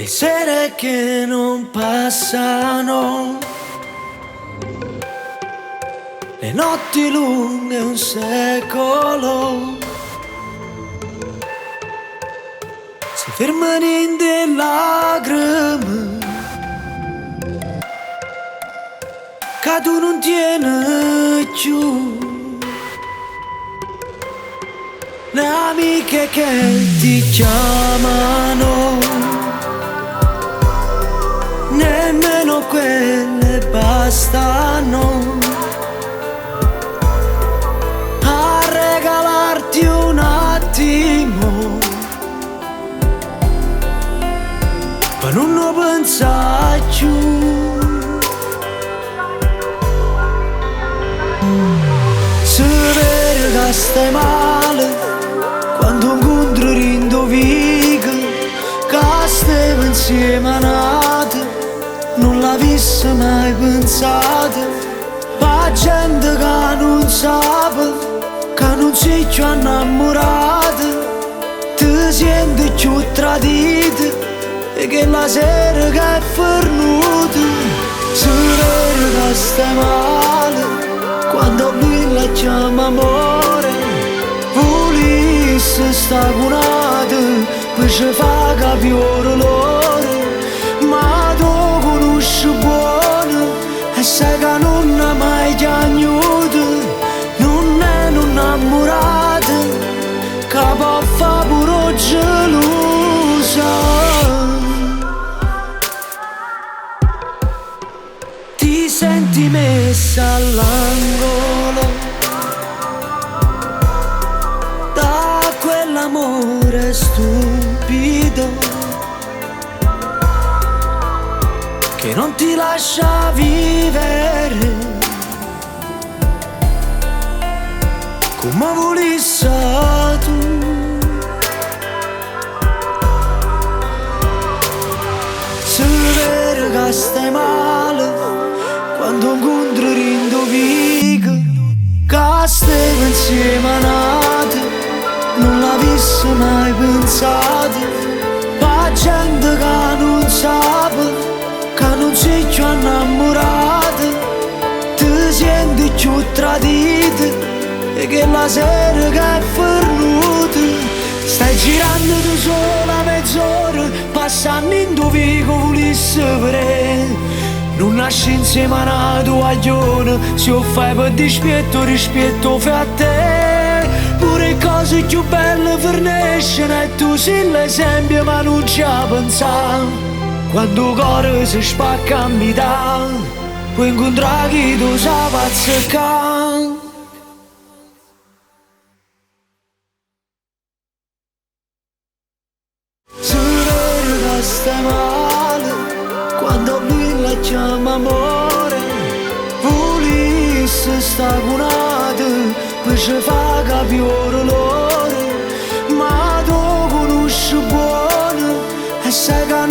le sere che non passano, le notti lunghe un secolo, si fermano in delle lacrime che tu non tieni più, le amiche che ti chiamano, nemmeno quelle bastano a regalarti un attimo per non pensare più. Se vedi che stai male, quando incontri rindovica, che stiamo insieme a nate, non l'avessi mai pensato. La gente che non sa, che non sei più innamorata, ti senti più tradita e che la sera che è venuta. Se vedi che stai male, quando lui la chiama amore, volesse sta cunata per ci fa capire l'ore. Ma tu conosci buono e sai che non ha mai piagnuto, non è un innamorato che può fare pure gelosa. Ti senti messa all'angolo da quell'amore stupido che non ti lascia vivere come volessi tu. Se vedi che stai male, quando incontri rindovica, che stiamo insieme a nate, non l'avessi mai pensato. La gente che non sa, che non sei più innamorata, ti senti più tradita e che la sera che è venuta. Stai girando da sola mezz'ora, passando in dove volessi vedere. Non nasci insieme a una tovaglione, se lo fai per dispetto, rispetto fai a te. Pure cose più belle forniscono e tu sei l'esempio ma non ci pensavi. Quando il cuore si spacca a metà, puoi incontrare chi tu sa pazzica. Se vedi che stai male, quando lui la chiama amore, volesse sta cunata per ci fa capire l'ore. Ma tu conosci buono e sai che